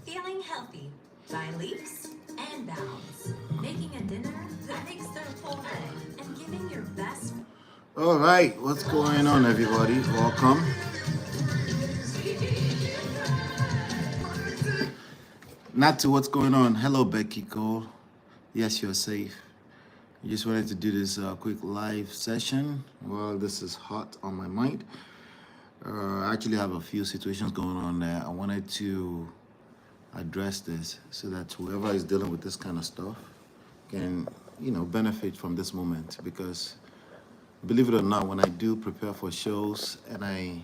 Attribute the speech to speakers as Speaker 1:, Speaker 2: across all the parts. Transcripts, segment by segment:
Speaker 1: Feeling healthy by leaps and bounds. Making a dinner that makes their whole day and giving your best.
Speaker 2: All right, what's going on, everybody? Welcome. Not to what's going on. Hello, Becky Cole. Yes, you're safe. I just wanted to do this quick live session while this is hot on my mind. I actually have a few situations going on there. I wanted to address this so that whoever is dealing with this kind of stuff can, benefit from this moment. Because believe it or not, when I do prepare for shows and I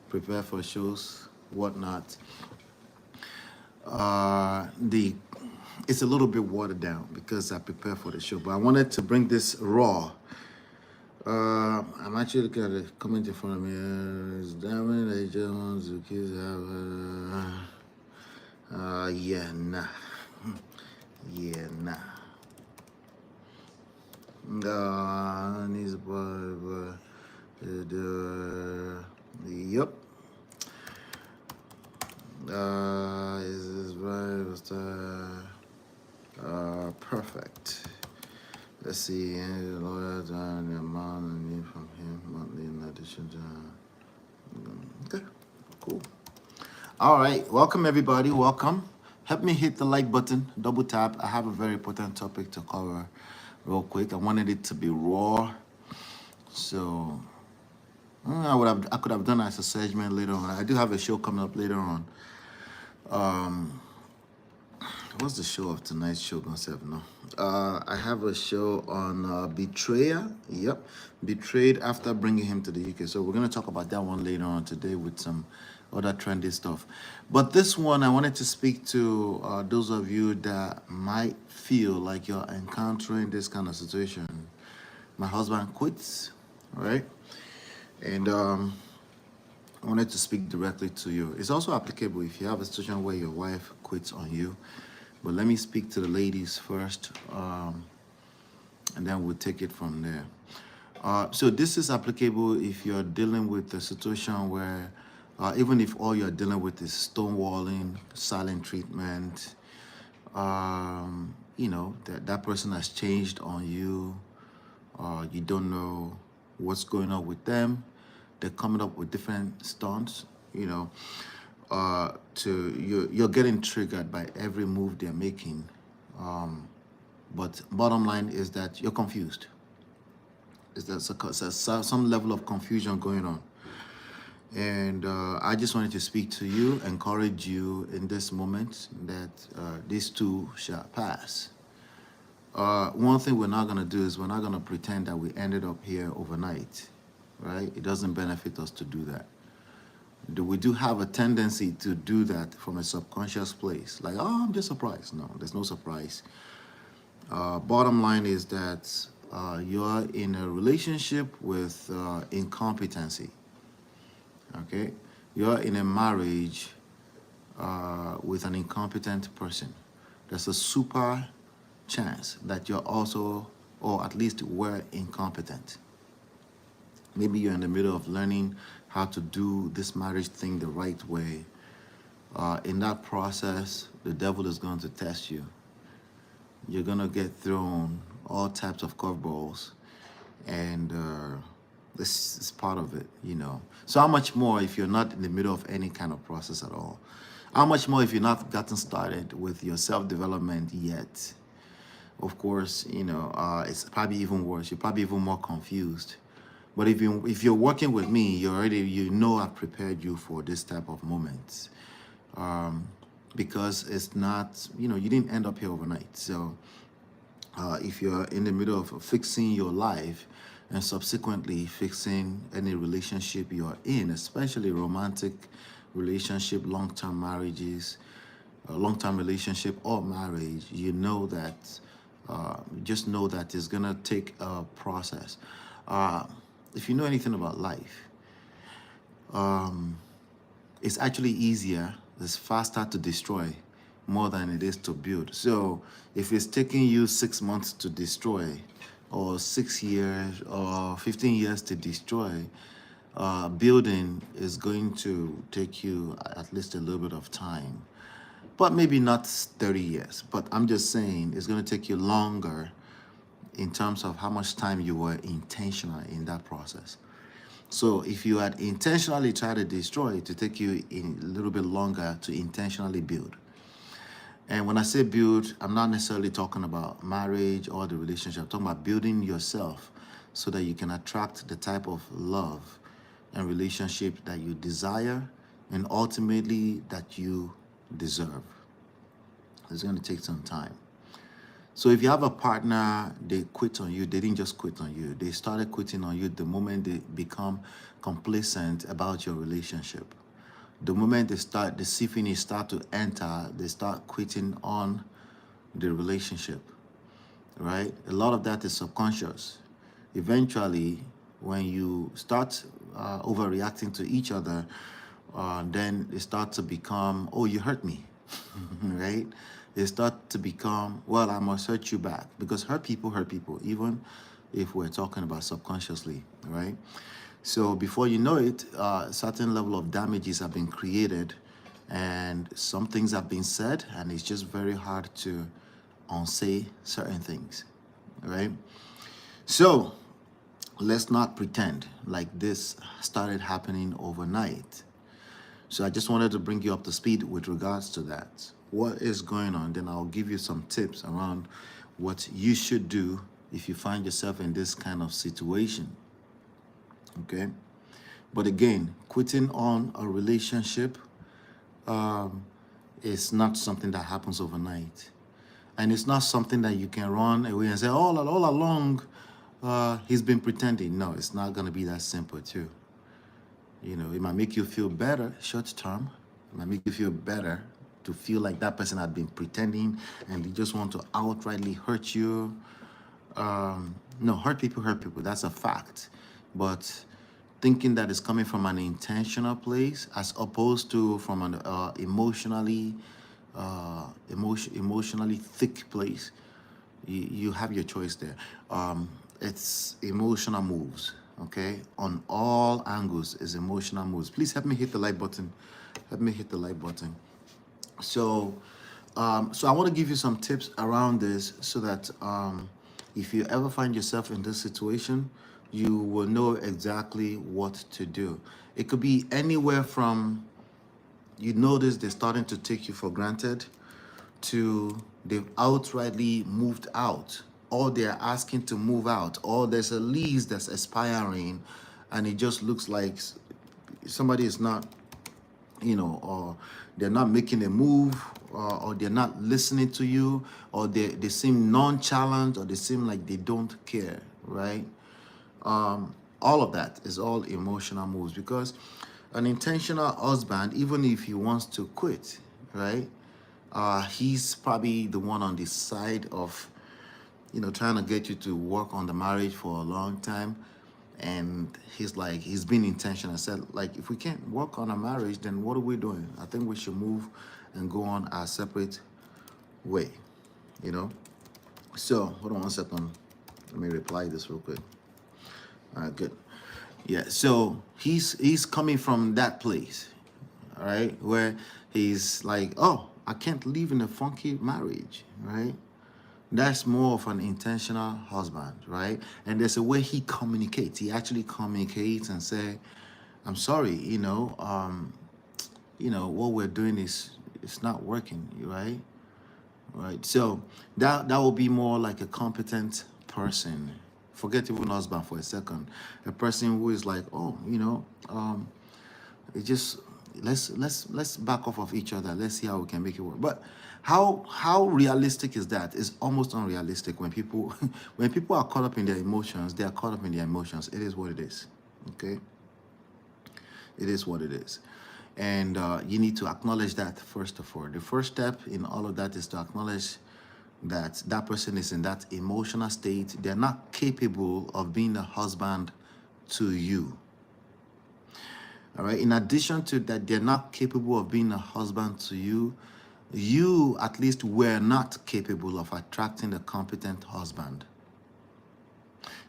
Speaker 2: prepare for shows, whatnot, the it's a little bit watered down because I prepare for the show. But I wanted to bring this raw. I'm actually looking at the comment in front of me. Is Diamond A. Jones who kids have yeah, nah. Yeah, nah. Needs yep. Is this right? Perfect. Let's see. Lawyers and the amount of need from him monthly in addition to. Okay, cool. All right, welcome everybody. Welcome. Help me hit the like button. Double tap. I have a very important topic to cover, real quick. I wanted it to be raw, so I could have done as a segment later on. I do have a show coming up later on. What's the show of tonight's show gonna say? No. I have a show on betrayer. Yep, betrayed after bringing him to the UK. So we're gonna talk about that one later on today with some other trendy stuff. But this one, I wanted to speak to those of you that might feel like you're encountering this kind of situation. My husband quits, right? And I wanted to speak directly to you. It's also applicable if you have a situation where your wife quits on you. But let me speak to the ladies first, and then we'll take it from there. So this is applicable if you're dealing with a situation where, even if all you're dealing with is stonewalling, silent treatment, that person has changed on you, you don't know what's going on with them. They're coming up with different stunts, you're getting triggered by every move they're making. But bottom line is that you're confused. Is that some level of confusion going on? And I just wanted to speak to you, encourage you in this moment that these two shall pass. One thing we're not going to do is we're not going to pretend that we ended up here overnight, right? It doesn't benefit us to do that. We do have a tendency to do that from a subconscious place. Like, oh, I'm just surprised. No, there's no surprise. Bottom line is that you're in a relationship with incompetency. Okay? You're in a marriage with an incompetent person. There's a super chance that you're also, or at least were, incompetent. Maybe you're in the middle of learning how to do this marriage thing the right way. In that process, the devil is going to test you. You're going to get thrown all types of curveballs, and This is part of it, you know. So how much more if you're not in the middle of any kind of process at all? How much more if you're not gotten started with your self-development yet? Of course, you know, it's probably even worse. You're probably even more confused. But if you're working with me, you know I've prepared you for this type of moments, because it's not, you know, you didn't end up here overnight. So if you're in the middle of fixing your life and subsequently fixing any relationship you're in, especially romantic relationship, long-term marriages, long-term relationship or marriage, you know that, just know that it's gonna take a process. If you know anything about life, it's actually easier, it's faster to destroy more than it is to build. So if it's taking you 6 months to destroy, or 6 years or 15 years to destroy, building is going to take you at least a little bit of time. But maybe not 30 years. But I'm just saying it's going to take you longer in terms of how much time you were intentional in that process. So if you had intentionally tried to destroy, it to take you a little bit longer to intentionally build. And when I say build, I'm not necessarily talking about marriage or the relationship. I'm talking about building yourself so that you can attract the type of love and relationship that you desire and ultimately that you deserve. It's going to take some time. So if you have a partner, they quit on you, they didn't just quit on you. They started quitting on you the moment they become complacent about your relationship. The moment the syphilis start to enter, they start quitting on the relationship, right? A lot of that is subconscious. Eventually, when you start overreacting to each other, then it starts to become, oh, you hurt me, right? They start to become, well, I must hurt you back, because hurt people, even if we're talking about subconsciously, right? So before you know it, a certain level of damages have been created and some things have been said, and it's just very hard to unsay certain things, right? So let's not pretend like this started happening overnight. So I just wanted to bring you up to speed with regards to that. What is going on? Then I'll give you some tips around what you should do if you find yourself in this kind of situation. Okay? But again, quitting on a relationship is not something that happens overnight. And it's not something that you can run away and say, all along, he's been pretending. No, it's not going to be that simple too. You know, it might make you feel better short term. It might make you feel better to feel like that person had been pretending and they just want to outrightly hurt you. No, hurt people. That's a fact. But thinking that it's coming from an intentional place as opposed to from an emotionally thick place, you have your choice there. It's emotional moves, okay? On all angles is emotional moves. Please help me hit the like button. So I want to give you some tips around this so that if you ever find yourself in this situation, you will know exactly what to do. It could be anywhere from you notice they're starting to take you for granted to they've outrightly moved out, or they're asking to move out, or there's a lease that's expiring and it just looks like somebody is not, or they're not making a move, or they're not listening to you, or they seem nonchalant, or they seem like they don't care, right? All of that is all emotional moves, because an intentional husband, even if he wants to quit, right, he's probably the one on the side of, trying to get you to work on the marriage for a long time. And he's been intentional. I said, like, if we can't work on a marriage, then what are we doing? I think we should move and go on our separate way, So, hold on one second. Let me reply this real quick. All right, good. Yeah, so he's coming from that place, all right, where he's like, oh, I can't live in a funky marriage, right? That's more of an intentional husband, right? And there's a way he communicates. He actually communicates and say, "I'm sorry, what we're doing is it's not working, right?" Right. So that will be more like a competent person. Forget even husband for a second. A person who is like, oh, it just let's back off of each other. Let's see how we can make it work. But how realistic is that? It's almost unrealistic when people when people are caught up in their emotions, they are caught up in their emotions. It is what it is. Okay. It is what it is. And you need to acknowledge that first of all. The first step in all of that is to acknowledge that that person is in that emotional state. They're not capable of being a husband to you. All right. In addition to that, they're not capable of being a husband to you. You, at least, were not capable of attracting a competent husband.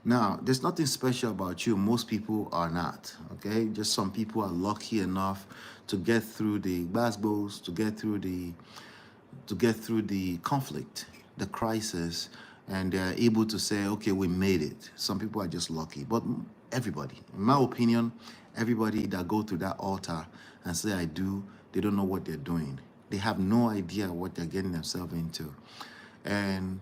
Speaker 2: Now, there's nothing special about you. Most people are not, okay? Just some people are lucky enough to get through the basketballs, to get through the conflict, the crisis, and they're able to say, okay, we made it. Some people are just lucky, but everybody, in my opinion, everybody that go to that altar and say, I do, they don't know what they're doing. They have no idea what they're getting themselves into. And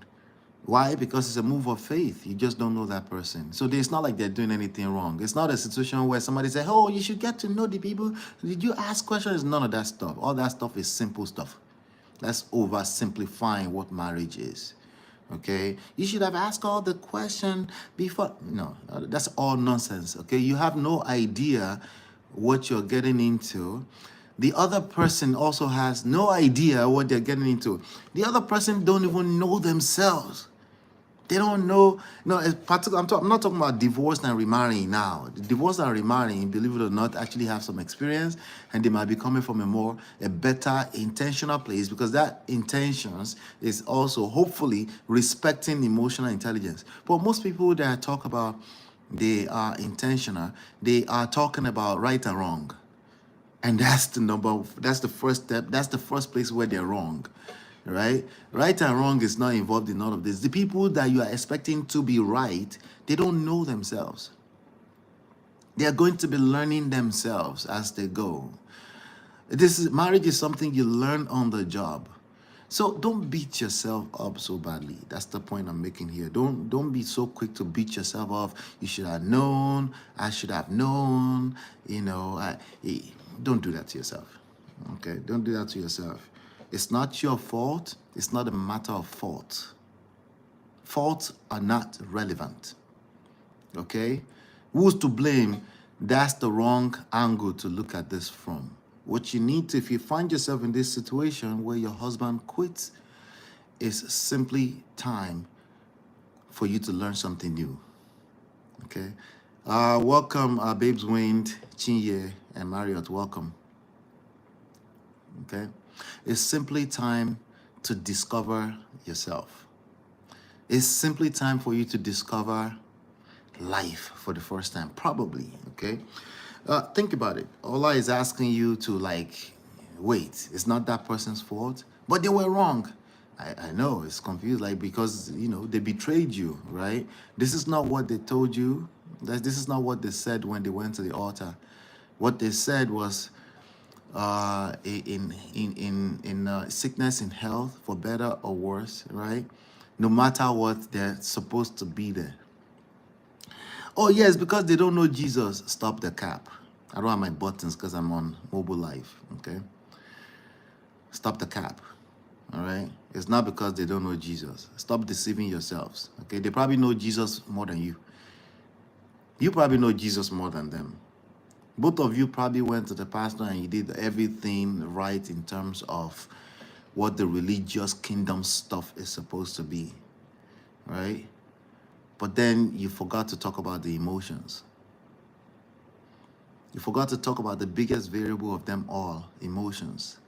Speaker 2: why? Because it's a move of faith. You just don't know that person. So it's not like they're doing anything wrong. It's not a situation where somebody says, oh, you should get to know the people. Did you ask questions? None of that stuff. All that stuff is simple stuff. That's oversimplifying what marriage is. Okay? You should have asked all the questions before. No, that's all nonsense. Okay? You have no idea what you're getting into. The other person also has no idea what they're getting into. The other person don't even know themselves. They don't know. No, I'm not talking about divorce and remarrying now. The divorce and remarrying, believe it or not, actually have some experience, and they might be coming from a better intentional place, because that intentions is also hopefully respecting emotional intelligence. But most people that I talk about, they are intentional. They are talking about right and wrong. And that's the first step. That's the first place where they're wrong, right? Right and wrong is not involved in all of this. The people that you are expecting to be right, they don't know themselves. They are going to be learning themselves as they go. Marriage is something you learn on the job. So don't beat yourself up so badly. That's the point I'm making here. Don't be so quick to beat yourself up. You should have known. I should have known. Don't do that to yourself. Okay? Don't do that to yourself. It's not your fault. It's not a matter of fault. Faults are not relevant. Okay? Who's to blame? That's the wrong angle to look at this from. What you need to, if you find yourself in this situation where your husband quits, is simply time for you to learn something new. Okay? Welcome, Babes Wind, Chinye, and Marriott. Welcome. Okay? It's simply time to discover yourself. It's simply time for you to discover life for the first time, probably. Okay? Think about it. Allah is asking you to, wait, it's not that person's fault, but they were wrong. I know, it's confused, because, they betrayed you, right? This is not what they told you. This is not what they said when they went to the altar. What they said was, in sickness and health, for better or worse, right? No matter what, they're supposed to be there. Oh, yes, because they don't know Jesus. Stop the cap. I don't have my buttons because I'm on mobile live, okay? Stop the cap, all right? It's not because they don't know Jesus. Stop deceiving yourselves, okay? They probably know Jesus more than you. You probably know Jesus more than them. Both of you probably went to the pastor and you did everything right in terms of what the religious kingdom stuff is supposed to be, right? But then you forgot to talk about the emotions. You forgot to talk about the biggest variable of them all, emotions.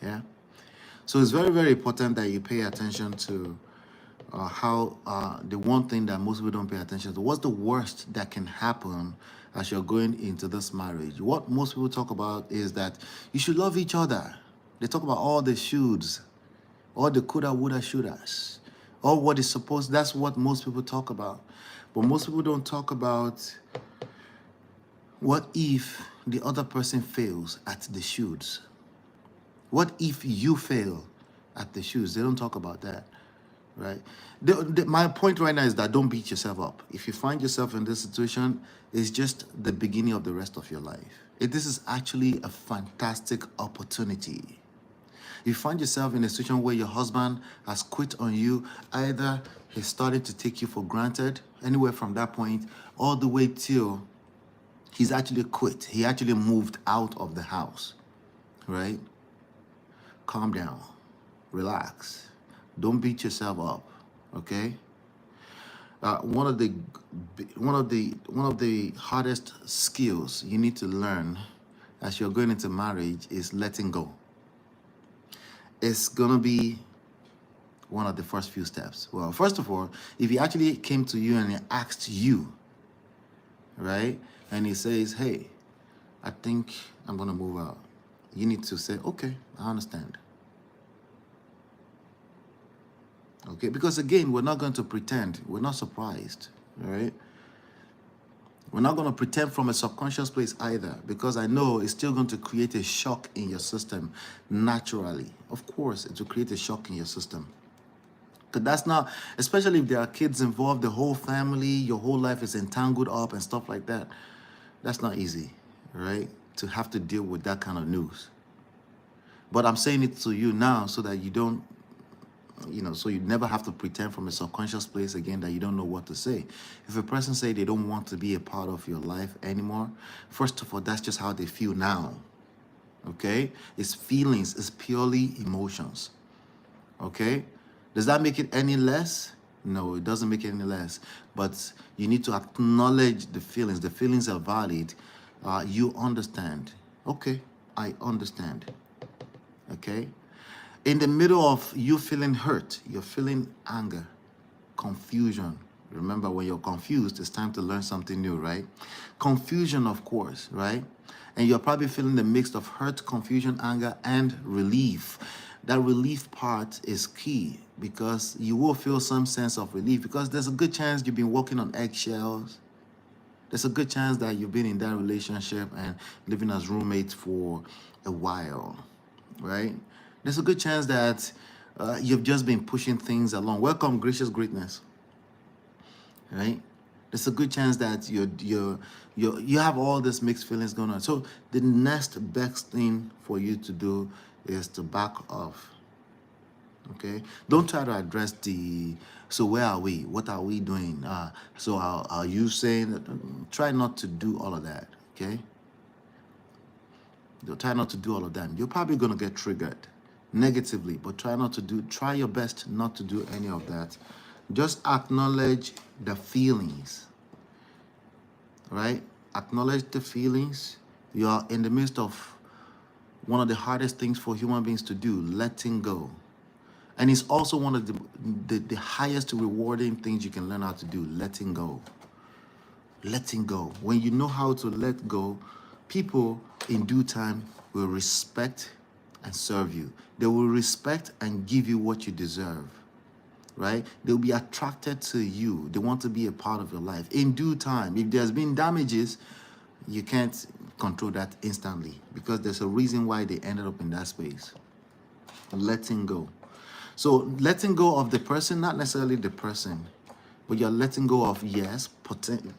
Speaker 2: Yeah? So it's very, very important that you pay attention to how the one thing that most people don't pay attention to. What's the worst that can happen as you're going into this marriage? What most people talk about is that you should love each other. They talk about all the shoulds. All the coulda, woulda, shouldas. All what is supposed, that's what most people talk about. But most people don't talk about what if the other person fails at the shoulds. What if you fail at the shoulds? They don't talk about that, right? My point right now is that don't beat yourself up. If you find yourself in this situation, it's just the beginning of the rest of your life. This is actually a fantastic opportunity. You find yourself in a situation where your husband has quit on you, either he's started to take you for granted, anywhere from that point, all the way till he's actually quit. He actually moved out of the house, right? Calm down, relax. Don't beat yourself up, okay? One of the hardest skills you need to learn as you're going into marriage is letting go. It's gonna be one of the first few steps. Well, first of all, if he actually came to you and he asked you, right, and he says, hey, I think I'm gonna move out, you need to say, okay, I understand. Okay, because again, we're not going to pretend. We're not surprised, all right? We're not going to pretend from a subconscious place either, because I know it's still going to create a shock in your system naturally. Of course, it will create a shock in your system. Because that's not, especially if there are kids involved, the whole family, your whole life is entangled up and stuff like that. That's not easy, right? To have to deal with that kind of news. But I'm saying it to you now so that you don't, so you never have to pretend from a subconscious place again that you don't know what to say. If a person say they don't want to be a part of your life anymore, first of all, that's just how they feel now. Okay? It's feelings, it's purely emotions. Okay? Does that make it any less? No, it doesn't make it any less. But you need to acknowledge the feelings. The feelings are valid. You understand. Okay, I understand. Okay? In the middle of you feeling hurt, you're feeling anger, confusion. Remember, when you're confused, it's time to learn something new, right? Confusion, of course, right? And you're probably feeling the mix of hurt, confusion, anger, and relief. That relief part is key because you will feel some sense of relief because there's a good chance you've been walking on eggshells. There's a good chance that you've been in that relationship and living as roommates for a while, right? There's a good chance that you've just been pushing things along. Welcome, gracious greatness. Right? There's a good chance that you have all these mixed feelings going on. So the next best thing for you to do is to back off. Okay? Don't try to address so where are we? What are we doing? So are you saying that? Try not to do all of that. Okay? Try not to do all of that. You're probably going to get triggered negatively, but try your best not to do any of that. Just acknowledge the feelings, right? Acknowledge the feelings. You are in the midst of one of the hardest things for human beings to do, letting go. And it's also one of the highest rewarding things you can learn how to do, letting go. Letting go. When you know how to let go, people in due time will respect and serve you. They will respect and give you what you deserve, right? They'll be attracted to you. They want to be a part of your life. In due time, if there's been damages, you can't control that instantly because there's a reason why they ended up in that space. Letting go. So letting go of the person, not necessarily the person, but you're letting go of, yes,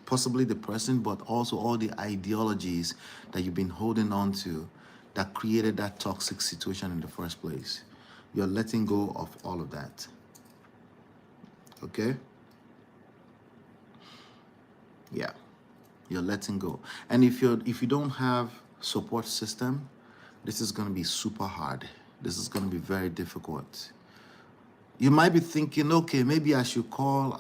Speaker 2: possibly the person, but also all the ideologies that you've been holding on to that created that toxic situation in the first place. You're letting go of all of that. Okay? Yeah. You're letting go. And if you don't have support system, this is going to be super hard. This is going to be very difficult. You might be thinking, okay, maybe I should call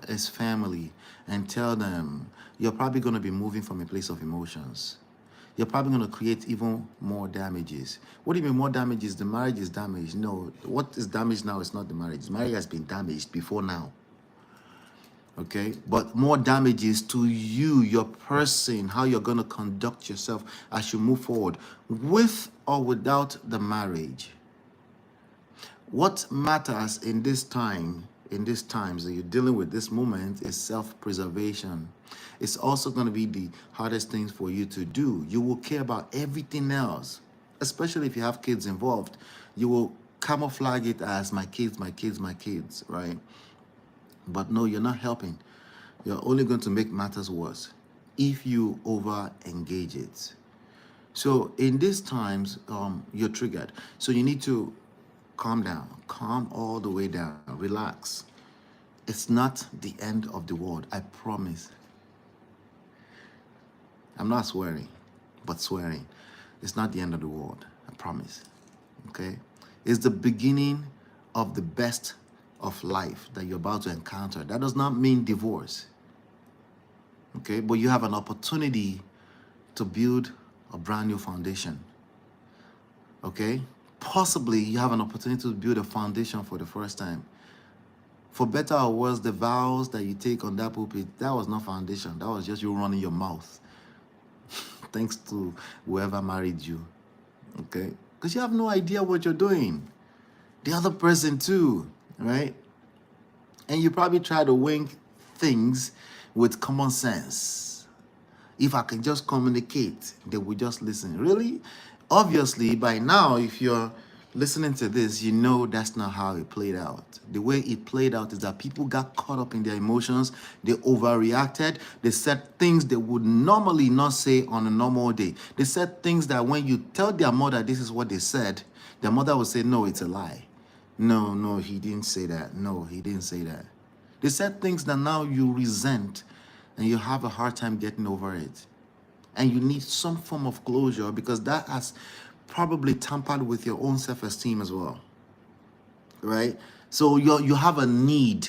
Speaker 2: his family and tell them. You're probably going to be moving from a place of emotions. You're probably going to create even more damages. What do you mean more damages? The marriage is damaged. No, what is damaged now is not the marriage. The marriage has been damaged before now. Okay? But more damages to you, your person, how you're going to conduct yourself as you move forward, with or without the marriage. What matters in this time, in these times that you're dealing with this moment, is self-preservation. It's also going to be the hardest things for you to do. You will care about everything else, especially if you have kids involved. You will camouflage it as my kids, my kids, my kids, right? But no, you're not helping. You're only going to make matters worse if you over engage it. So in these times, you're triggered. So you need to calm down, calm all the way down, relax. It's not the end of the world, I promise. I'm not swearing, but swearing. It's not the end of the world, I promise. Okay? It's the beginning of the best of life that you're about to encounter. That does not mean divorce. Okay? But you have an opportunity to build a brand new foundation. Okay? Possibly you have an opportunity to build a foundation for the first time. For better or worse, the vows that you take on that pulpit, that was not foundation. That was just you running your mouth. Thanks to whoever married you. Okay? Because you have no idea what you're doing. The other person too, right? And you probably try to wing things with common sense. If I can just communicate, they will just listen. Really? Obviously, by now, if you're listening to this, you know that's not how it played out. The way it played out is that people got caught up in their emotions. They overreacted. They said things they would normally not say on a normal day. They said things that when you tell their mother this is what they said, their mother will say, no, it's a lie. No, he didn't say that. No, he didn't say that. They said things that now you resent and you have a hard time getting over it. And you need some form of closure because that has probably tampered with your own self-esteem as well, right? So you have a need.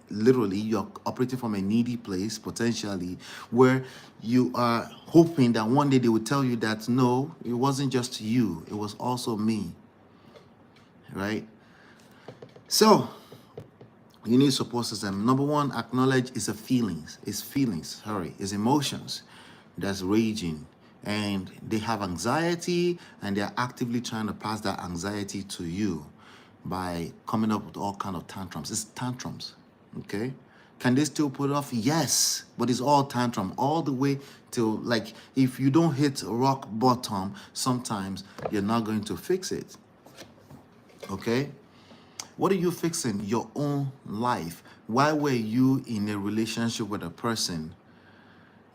Speaker 2: Literally, you're operating from a needy place, potentially, where you are hoping that one day they will tell you that, no, it wasn't just you, it was also me, right? So, you need support system. Number one, acknowledge it's emotions that's raging, and they have anxiety, and they're actively trying to pass that anxiety to you by coming up with all kind of tantrums. It's tantrums, okay? Can they still put it off? Yes, but it's all tantrum all the way till, like, if you don't hit rock bottom, sometimes you're not going to fix it, okay? What are you fixing? Your own life. Why were you in a relationship with a person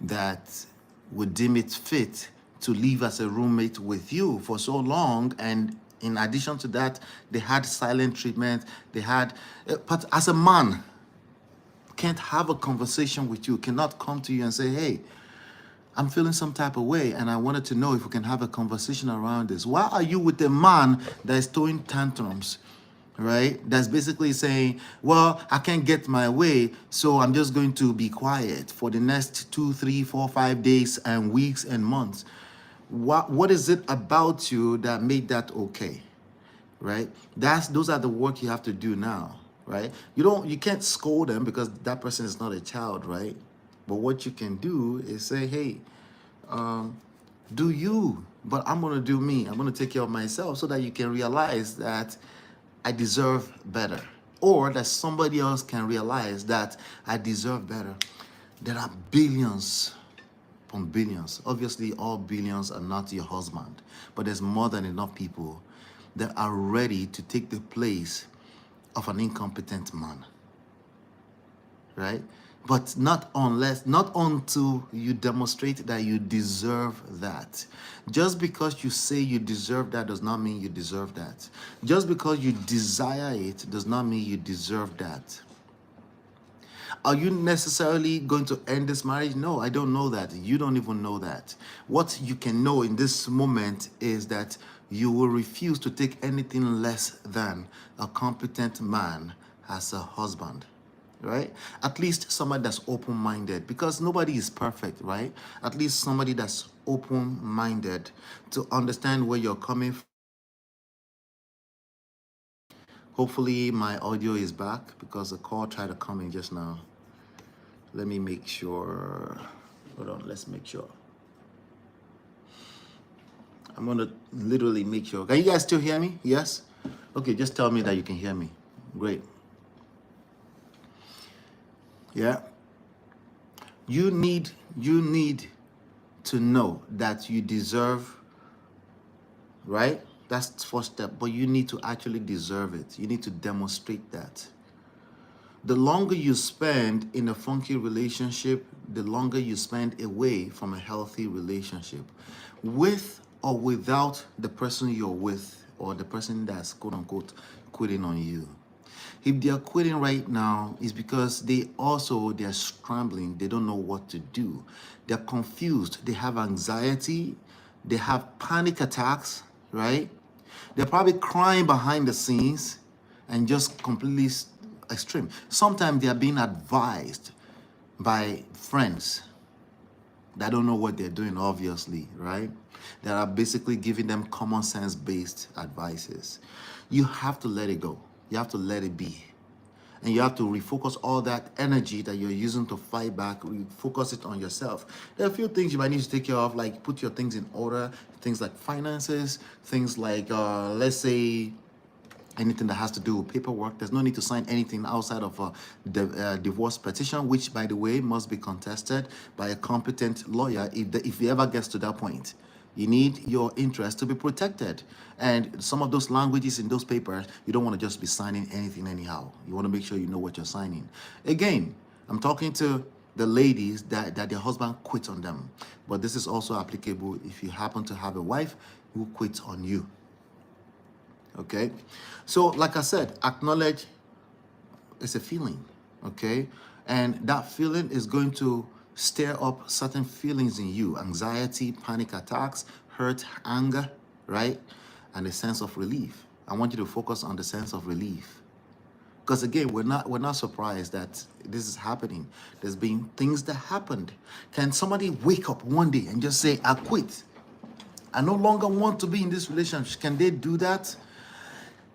Speaker 2: that would deem it fit to live as a roommate with you for so long? And in addition to that, they had silent treatment. But as a man, can't have a conversation with you, cannot come to you and say, hey, I'm feeling some type of way, and I wanted to know if we can have a conversation around this. Why are you with a man that is throwing tantrums, right? That's basically saying, well, I can't get my way, so I'm just going to be quiet for the next 2, 3, 4, 5 days and weeks and months. What is it about you that made that okay, right? Those are the work you have to do now, right? You can't scold them because that person is not a child, right? But what you can do is say, hey, do you, but I'm going to do me. I'm going to take care of myself so that you can realize that I deserve better, or that somebody else can realize that I deserve better. There are billions upon billions. Obviously, all billions are not your husband, but there's more than enough people that are ready to take the place of an incompetent man, right? But not until you demonstrate that you deserve that. Just because you say you deserve that does not mean you deserve that. Just because you desire it does not mean you deserve that. Are you necessarily going to end this marriage? No, I don't know that. You don't even know that. What you can know in this moment is that you will refuse to take anything less than a competent man as a husband. Right? At least somebody that's open-minded, because nobody is perfect, right? At least somebody that's open-minded to understand where you're coming from. Hopefully my audio is back because the call tried to come in just now. Let me make sure. Hold on, let's make sure. I'm gonna literally make sure. Can you guys still hear me? Yes? Okay, just tell me that you can hear me. Great. Yeah. You need to know that you deserve, right? That's the first step, but you need to actually deserve it. You need to demonstrate that. The longer you spend in a funky relationship, the longer you spend away from a healthy relationship, with or without the person you're with, or the person that's quote unquote quitting on you. If they are quitting right now, it's because they're scrambling. They don't know what to do. They're confused. They have anxiety. They have panic attacks, right? They're probably crying behind the scenes and just completely extreme. Sometimes they are being advised by friends that don't know what they're doing, obviously, right? That are basically giving them common sense based advices. You have to let it go. You have to let it be. And you have to refocus all that energy that you're using to fight back, refocus it on yourself. There are a few things you might need to take care of, like put your things in order, things like finances, things like, let's say, anything that has to do with paperwork. There's no need to sign anything outside of the divorce petition, which, by the way, must be contested by a competent lawyer if it ever gets to that point. You need your interest to be protected. And some of those languages in those papers, you don't want to just be signing anything anyhow. You want to make sure you know what you're signing. Again, I'm talking to the ladies that their husband quit on them. But this is also applicable if you happen to have a wife who quits on you. Okay? So, like I said, acknowledge it's a feeling. Okay? And that feeling is going to stir up certain feelings in you: anxiety, panic attacks, hurt, anger, right? And a sense of relief. I want you to focus on the sense of relief. Because again, we're not surprised that this is happening. There's been things that happened. Can somebody wake up one day and just say, I quit? I no longer want to be in this relationship. Can they do that?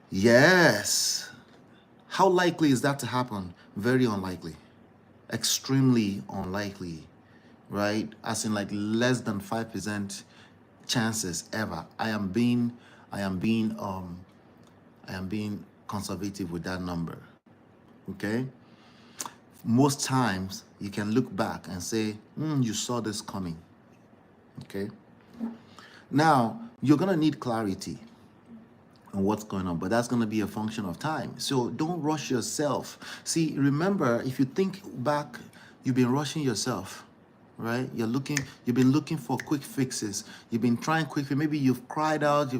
Speaker 2: Yes. How likely is that to happen? Very unlikely. Extremely unlikely, right? As in like less than 5% chances ever. I am being conservative with that number. Okay? Most times you can look back and say, you saw this coming. Okay? Now, you're gonna need clarity on what's going on, but that's going to be a function of time. So don't rush yourself. See, remember, if you think back, you've been rushing yourself, right? You've been looking for quick fixes. You've been trying quickly. Maybe you've cried out, you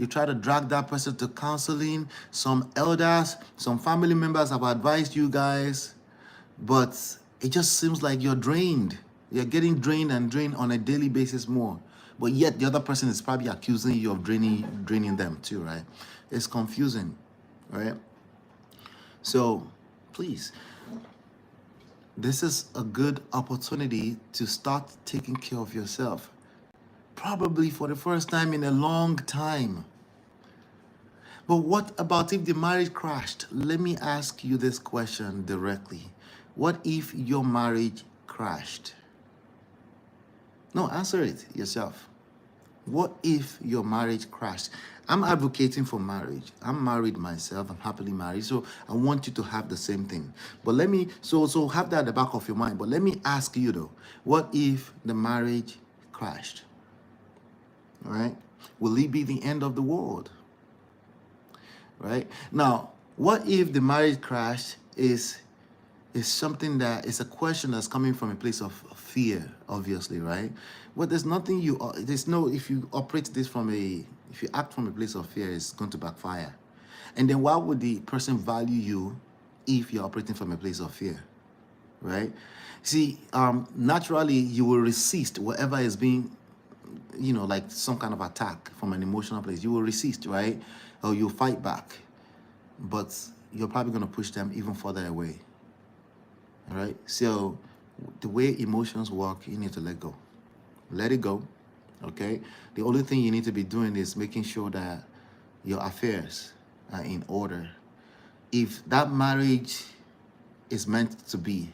Speaker 2: try to drag that person to counseling. Some elders, some family members have advised you guys, but it just seems like you're drained. You're getting drained and drained on a daily basis more. But yet the other person is probably accusing you of draining them too, right? It's confusing, right? So please, this is a good opportunity to start taking care of yourself. Probably for the first time in a long time. But what about if the marriage crashed? Let me ask you this question directly. What if your marriage crashed? No, answer it yourself. What if your marriage crashed? I'm advocating for marriage. I'm married myself. I'm happily married. So I want you to have the same thing. But let me, so have that at the back of your mind. But let me ask you though, what if the marriage crashed? All right? Will it be the end of the world? Right? Now, what if the marriage crash is something that is a question that's coming from a place of fear, obviously, right? Well, there's nothing if you operate this if you act from a place of fear, it's going to backfire. And then why would the person value you if you're operating from a place of fear, right? See, naturally, you will resist whatever is being, like some kind of attack from an emotional place. You will resist, right? Or you'll fight back. But you're probably going to push them even further away. All right? So the way emotions work, you need to let go. Let it go, okay? The only thing you need to be doing is making sure that your affairs are in order. If that marriage is meant to be,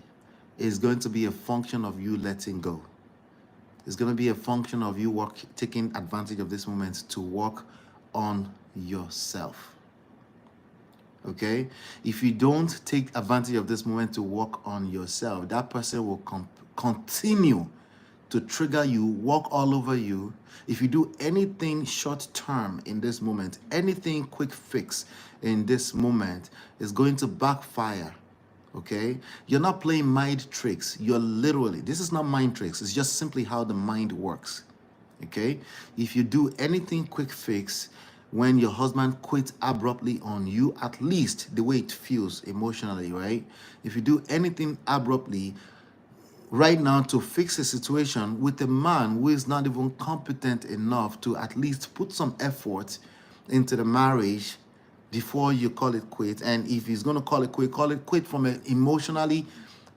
Speaker 2: it's going to be a function of you letting go. It's going to be a function of you taking advantage of this moment to work on yourself. Okay? If you don't take advantage of this moment to work on yourself, that person will continue to trigger you, walk all over you. If you do anything short term in this moment, anything quick fix in this moment, is going to backfire. Okay? You're not playing mind tricks. You're literally, this is not mind tricks. It's just simply how the mind works. Okay? If you do anything quick fix, when your husband quits abruptly on you, at least the way it feels emotionally, right? If you do anything abruptly right now to fix a situation with a man who is not even competent enough to at least put some effort into the marriage before you call it quit. And if he's going to call it quit from an emotionally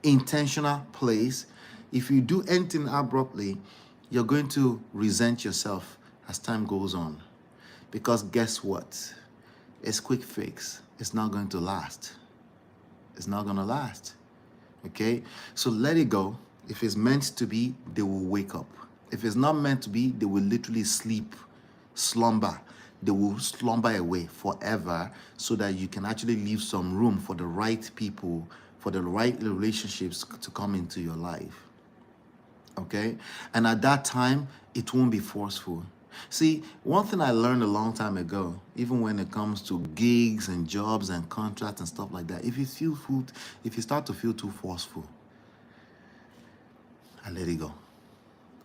Speaker 2: intentional place. If you do anything abruptly, you're going to resent yourself as time goes on. Because guess what? It's quick fix. It's not going to last. It's not going to last. Okay? So let it go. If it's meant to be, they will wake up. If it's not meant to be, they will literally sleep, slumber. They will slumber away forever so that you can actually leave some room for the right people, for the right relationships to come into your life. Okay? And at that time, it won't be forceful. See, one thing I learned a long time ago, even when it comes to gigs and jobs and contracts and stuff like that, if you start to feel too forceful, I let it go.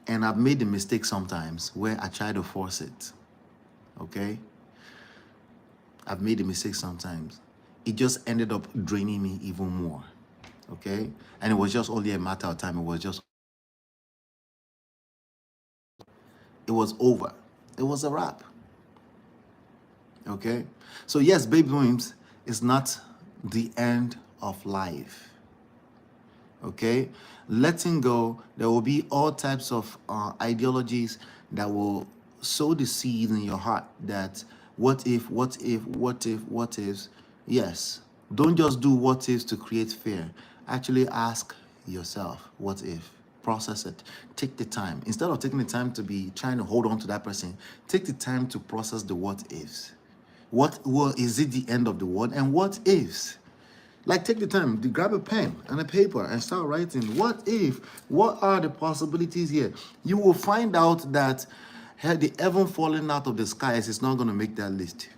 Speaker 2: And I've made the mistake sometimes where I try to force it. Okay? I've made the mistake sometimes. It just ended up draining me even more. Okay? And it was just only a matter of time. It was over. It was a wrap. Okay? So yes, baby booms is not the end of life. Okay? Letting go, there will be all types of ideologies that will sow the seed in your heart that what if, yes. Don't just do what ifs to create fear. Actually ask yourself, what if? Process it. Take the time. Instead of taking the time to be trying to hold on to that person, take the time to process the what ifs. Is it the end of the world? And what ifs? Like, take the time to grab a pen and a paper and start writing. What if? What are the possibilities here? You will find out that had the heaven fallen out of the skies, it's not going to make that list.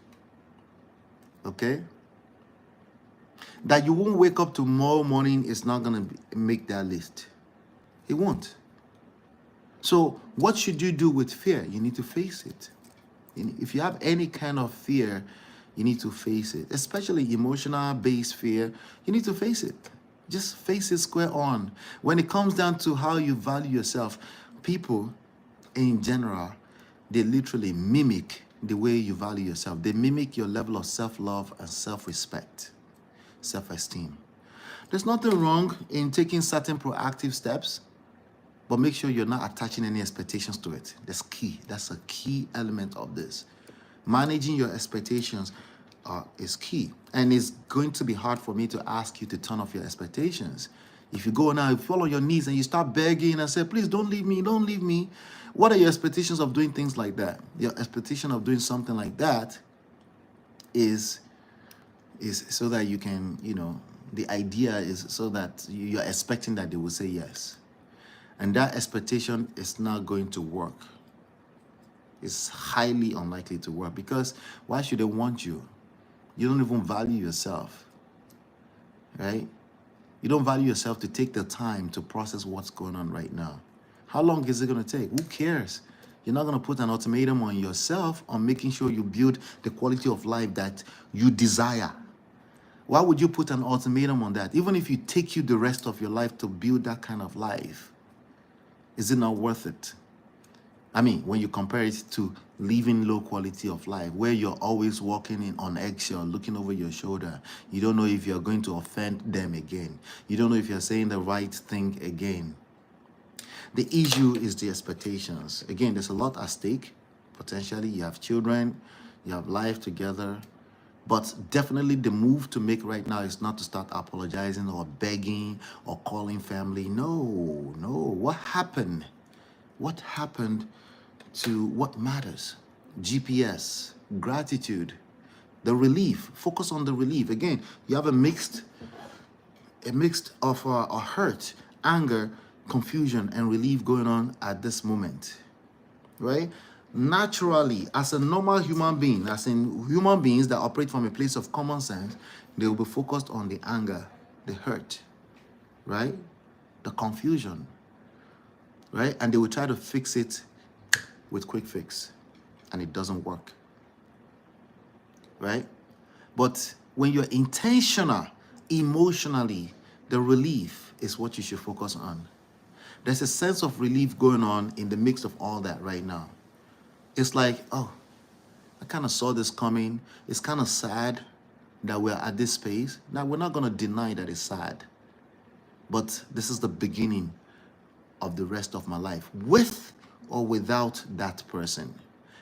Speaker 2: Okay? That you won't wake up tomorrow morning, it's not going to make that list. It won't. So what should you do with fear? You need to face it. If you have any kind of fear, you need to face it, especially emotional-based fear. You need to face it. Just face it square on. When it comes down to how you value yourself, people in general, they literally mimic the way you value yourself. They mimic your level of self-love and self-respect, self-esteem. There's nothing wrong in taking certain proactive steps, but make sure you're not attaching any expectations to it. That's key. That's a key element of this. Managing your expectations is key. And it's going to be hard for me to ask you to turn off your expectations. If you go now, you fall on your knees and you start begging and say, please don't leave me, don't leave me. What are your expectations of doing things like that? Your expectation of doing something like that is so that you can, the idea is so that you're expecting that they will say yes. And that expectation is not going to work. It's highly unlikely to work because why should they want you? You don't even value yourself, right? You don't value yourself to take the time to process what's going on right now. How long is it going to take? Who cares? You're not going to put an ultimatum on yourself on making sure you build the quality of life that you desire. Why would you put an ultimatum on that? Even if you take you the rest of your life to build that kind of life, is it not worth it? I mean, when you compare it to living low quality of life, where you're always walking on eggshell, looking over your shoulder. You don't know if you're going to offend them again. You don't know if you're saying the right thing again. The issue is the expectations. Again, there's a lot at stake. Potentially, you have children, you have life together. But definitely the move to make right now is not to start apologizing or begging or calling family. No. What happened? What happened to what matters? GPS, gratitude, The relief. Focus on the relief. Again, you have a mixed of a hurt, anger, confusion, and relief going on at this moment, right? Naturally, as a normal human being, as in human beings that operate from a place of common sense, they will be focused on the anger, the hurt, right? The confusion, right? And they will try to fix it with quick fix, and it doesn't work, right? But when you're intentional, emotionally, the relief is what you should focus on. There's a sense of relief going on in the mix of all that right now. It's like, oh, I kind of saw this coming. It's kind of sad that we're at this space. Now, we're not going to deny that it's sad. But this is the beginning of the rest of my life, with or without that person.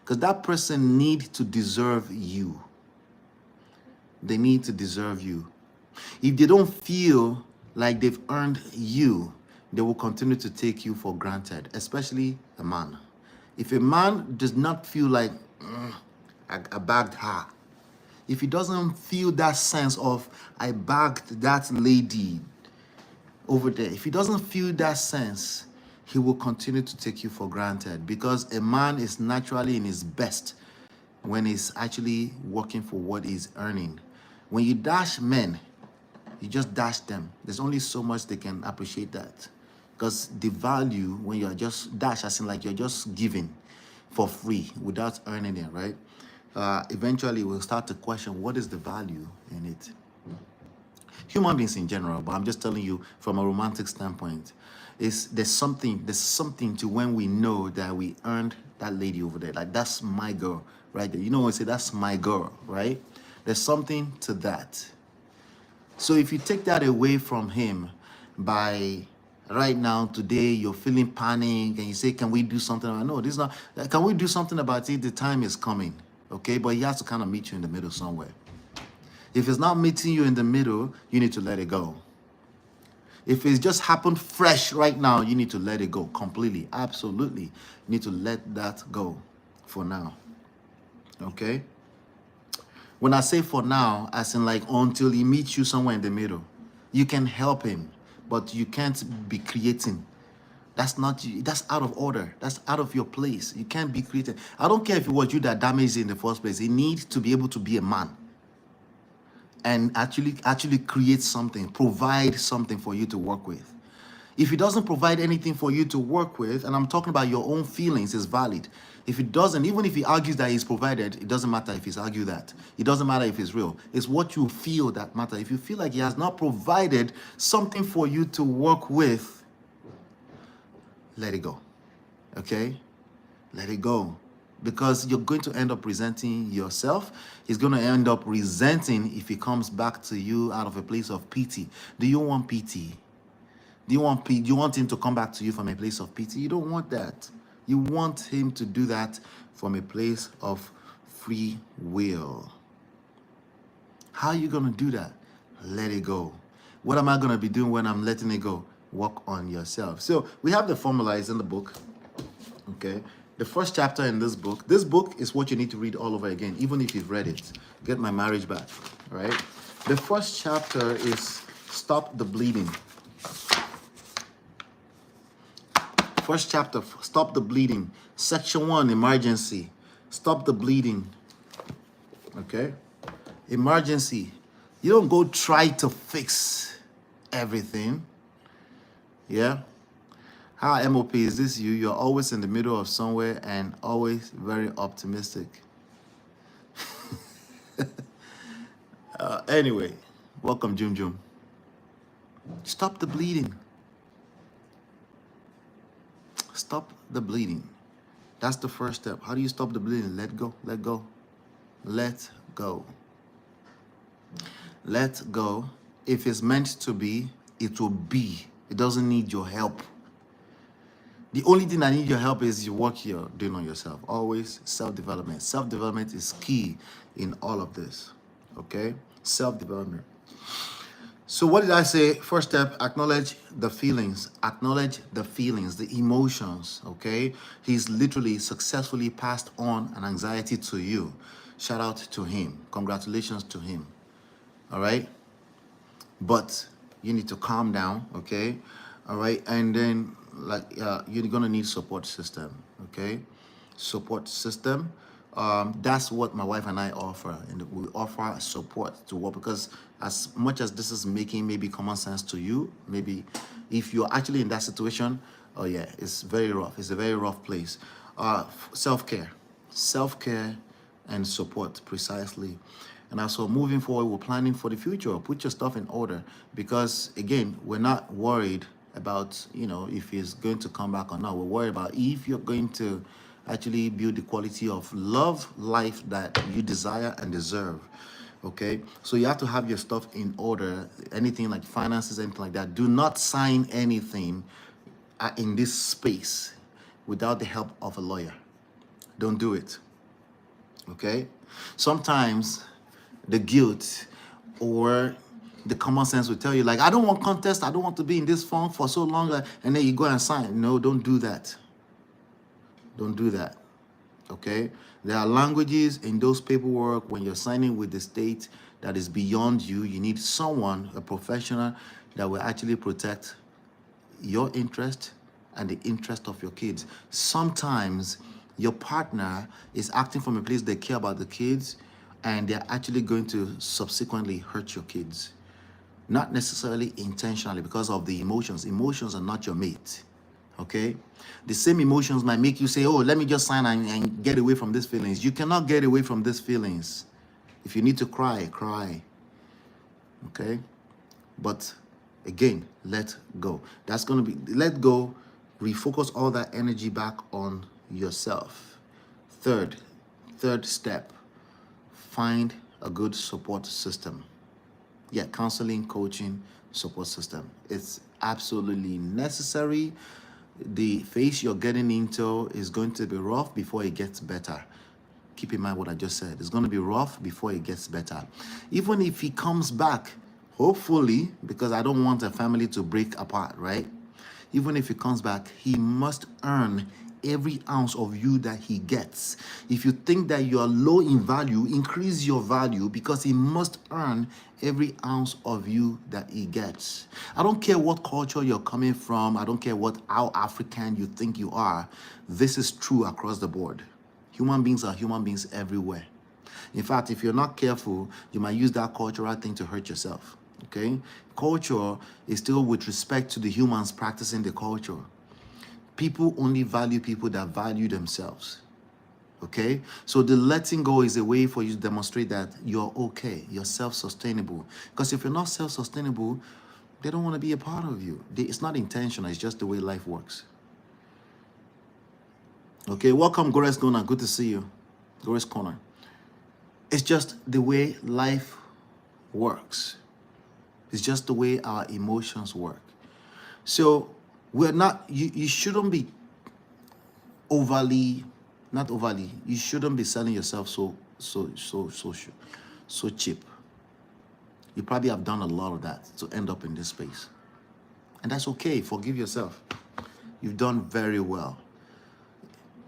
Speaker 2: Because that person needs to deserve you. They need to deserve you. If they don't feel like they've earned you, they will continue to take you for granted, especially a man. If a man does not feel like, I bagged her, if he doesn't feel that sense of, I bagged that lady over there, if he doesn't feel that sense, he will continue to take you for granted, because a man is naturally in his best when he's actually working for what he's earning. When you dash men, you just dash them. There's only so much they can appreciate that. Because the value, when you're just dash, as in like you're just giving for free without earning it, right? Eventually we'll start to question, what is the value in it? Human beings in general, but I'm just telling you from a romantic standpoint, there's something to when we know that we earned that lady over there. Like, that's my girl right there. You know what I say? That's my girl, right? There's something to that. So if you take that away from him by right now, today, you're feeling panic and you say, can we do something? No, this is not, can we do something about it? The time is coming, okay? But he has to kind of meet you in the middle somewhere. If it's not meeting you in the middle, you need to let it go. If it's just happened fresh right now, you need to let it go completely. Absolutely. You need to let that go for now, okay? When I say for now, as in like until he meets you somewhere in the middle, you can help him, but you can't be creating. That's out of order. That's out of your place. You can't be creating. I don't care if it was you that damaged it in the first place. He needs to be able to be a man and actually create something, provide something for you to work with. If he doesn't provide anything for you to work with, and I'm talking about your own feelings, is valid. If it doesn't, even if he argues that he's provided, it doesn't matter if he's argued that. It doesn't matter if it's real. It's what you feel that matters. If you feel like he has not provided something for you to work with, let it go, okay? Let it go. Because you're going to end up resenting yourself. He's going to end up resenting if he comes back to you out of a place of pity. Do you want pity? Do you want him to come back to you from a place of pity? You don't want that. You want him to do that from a place of free will. How are you going to do that? Let it go. What am I going to be doing when I'm letting it go? Work on yourself. So we have the formula is in the book. Okay. The first chapter in this book is what you need to read all over again, even if you've read it. Get my marriage back. All right. The first chapter is Stop the Bleeding. First chapter, Stop the Bleeding. Section 1, Emergency. Stop the bleeding. Okay? Emergency. You don't go try to fix everything. Yeah? How MOP is this you? You're always in the middle of somewhere and always very optimistic. Anyway, welcome, Jum Jum. Stop the bleeding. Stop the bleeding. That's the first step. How do you stop the bleeding? Let go, let go, let go. Let go. If it's meant to be, it will be. It doesn't need your help. The only thing that needs your help is your work you're doing on yourself. Always self-development. Self-development is key in all of this. Okay? Self-development. So what did I say? First step, acknowledge the feelings. Acknowledge the feelings, the emotions, okay? He's literally successfully passed on an anxiety to you. Shout out to him. Congratulations to him. All right. But you need to calm down, okay? All right. And then, like, you're gonna need support system, okay? Support system. That's what my wife and I offer, and we offer support to what, because as much as this is making maybe common sense to you, maybe if you're actually in that situation, oh yeah, it's very rough. It's a very rough place. Self-care and support, precisely. And also moving forward, we're planning for the future. Put your stuff in order, because again, we're not worried about, if he's going to come back or not. We're worried about if you're going to actually build the quality of love life that you desire and deserve. Okay, so you have to have your stuff in order. Anything like finances, anything like that, do not sign anything in this space without the help of a lawyer. Don't do it. Okay, sometimes the guilt or the common sense will tell you, like, I don't want contest, I don't want to be in this form for so long, and then you go and sign. No, don't do that. Don't do that. Okay, there are languages in those paperwork when you're signing with the state that is beyond you. You need someone, a professional, that will actually protect your interest and the interest of your kids. Sometimes your partner is acting from a place they care about the kids, and they're actually going to subsequently hurt your kids. Not necessarily intentionally, because of the emotions. Emotions are not your mate. Okay? The same emotions might make you say, oh, let me just sign and get away from these feelings. You cannot get away from these feelings. If you need to cry, cry. Okay? But again, let go. That's going to be, let go, refocus all that energy back on yourself. Third step, find a good support system. Yeah, counseling, coaching, support system. It's absolutely necessary. The phase you're getting into is going to be rough before it gets better. Keep in mind what I just said. It's going to be rough before it gets better. Even if he comes back, hopefully, because I don't want a family to break apart, right? Even if he comes back, he must earn every ounce of you that he gets. If you think that you are low in value, increase your value, because he must earn every ounce of you that he gets. I don't care what culture you're coming from. I don't care how African you think you are. This is true across the board. Human beings are human beings everywhere. In fact, if you're not careful, you might use that cultural thing to hurt yourself. Okay? Culture is still with respect to the humans practicing the culture. People only value people that value themselves. Okay? So the letting go is a way for you to demonstrate that you're okay, you're self-sustainable. Because if you're not self-sustainable, they don't want to be a part of you. It's not intentional, it's just the way life works. Okay, welcome, Gores Gona. Good to see you. Gores Corner. It's just the way life works. It's just the way our emotions work. So we're not, you shouldn't be not overly, you shouldn't be selling yourself so cheap. You probably have done a lot of that to end up in this space. And that's okay. Forgive yourself. You've done very well.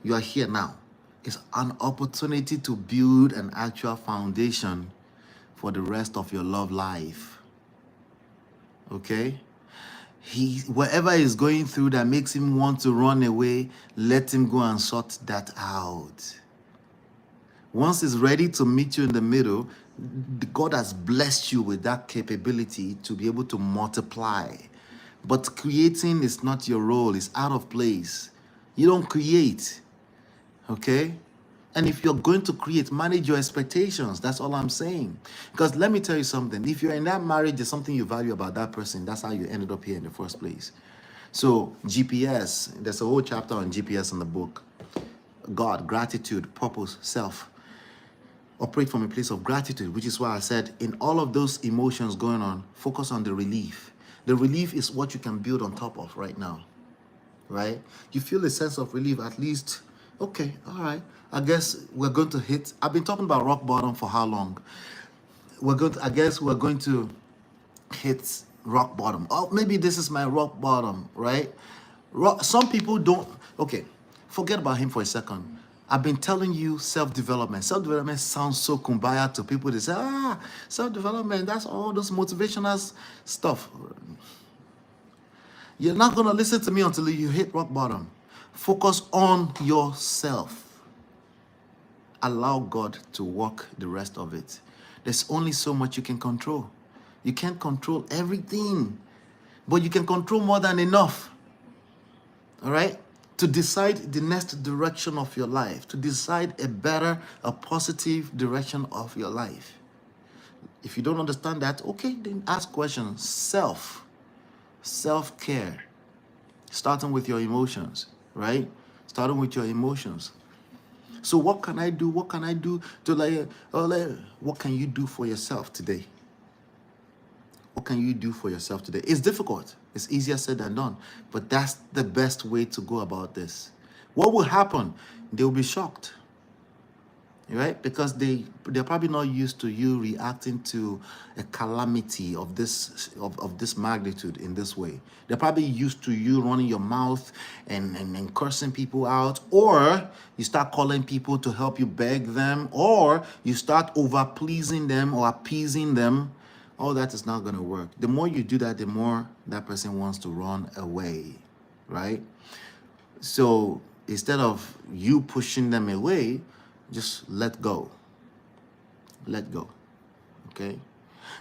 Speaker 2: You are here now. It's an opportunity to build an actual foundation for the rest of your love life. Okay? Whatever he's going through that makes him want to run away, let him go and sort that out. Once he's ready to meet you in the middle, God has blessed you with that capability to be able to multiply. But creating is not your role. It's out of place. You don't create. Okay? And if you're going to create, manage your expectations. That's all I'm saying. Because let me tell you something. If you're in that marriage, there's something you value about that person. That's how you ended up here in the first place. So GPS, there's a whole chapter on GPS in the book. God, gratitude, purpose, self. Operate from a place of gratitude, which is why I said in all of those emotions going on, focus on the relief. The relief is what you can build on top of right now. Right? You feel a sense of relief, at least. Okay, all right. I guess we're going to hit. I've been talking about rock bottom for how long? I guess we're going to hit rock bottom. Oh, maybe this is my rock bottom, right? Some people don't. Okay, forget about him for a second. I've been telling you self-development. Self-development sounds so kumbaya to people. They say, self-development, that's all those motivational stuff. You're not going to listen to me until you hit rock bottom. Focus on yourself. Allow God to work the rest of it. There's only so much you can control. You can't control everything, but you can control more than enough. All right? To decide the next direction of your life, to decide a positive direction of your life. If you don't understand that, okay, then ask questions. Self-care, starting with your emotions, right? Starting with your emotions. So what can I do? What can I do to what can you do for yourself today? What can you do for yourself today? It's difficult. It's easier said than done. But that's the best way to go about this. What will happen? They'll be shocked. Right? Because they're probably not used to you reacting to a calamity of this magnitude in this way. They're probably used to you running your mouth and cursing people out, or you start calling people to help you beg them, or you start over pleasing them or appeasing them. All that is not going to work. The more you do that, the more that person wants to run away, right? So instead of you pushing them away, just let go. Let go. Okay?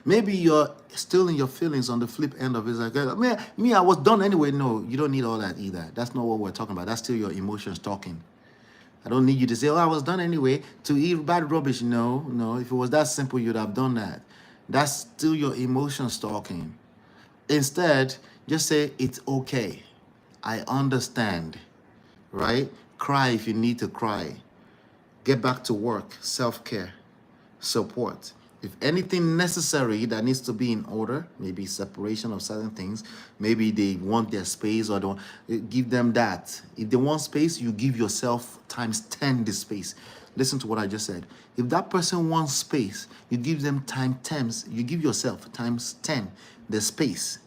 Speaker 2: Maybe you're still in your feelings on the flip end of it. Like, I was done anyway. No, you don't need all that either. That's not what we're talking about. That's still your emotions talking. I don't need you to say, I was done anyway, to eat bad rubbish. No. If it was that simple, you'd have done that. That's still your emotions talking. Instead, just say, it's okay. I understand. Right? Cry if you need to cry. Get back to work, self-care, support. If anything necessary that needs to be in order, maybe separation of certain things, maybe they want their space or don't, give them that. If they want space, you give yourself times 10 the space. Listen to what I just said. If that person wants space, you give them you give yourself times 10 the space.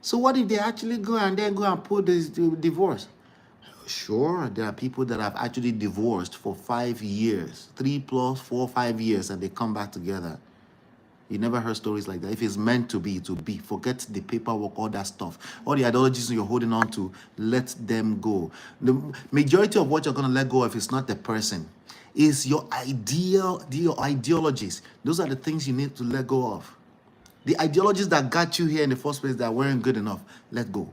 Speaker 2: So what if they actually go and put this divorce? Sure, there are people that have actually divorced for 5 years, 3 plus 4, 5 years, and they come back together. You never heard stories like that. If it's meant to be, it will be. Forget the paperwork, all that stuff. All the ideologies you're holding on to, let them go. The majority of what you're going to let go of is not the person. It's your ideologies. Those are the things you need to let go of. The ideologies that got you here in the first place that weren't good enough, let go.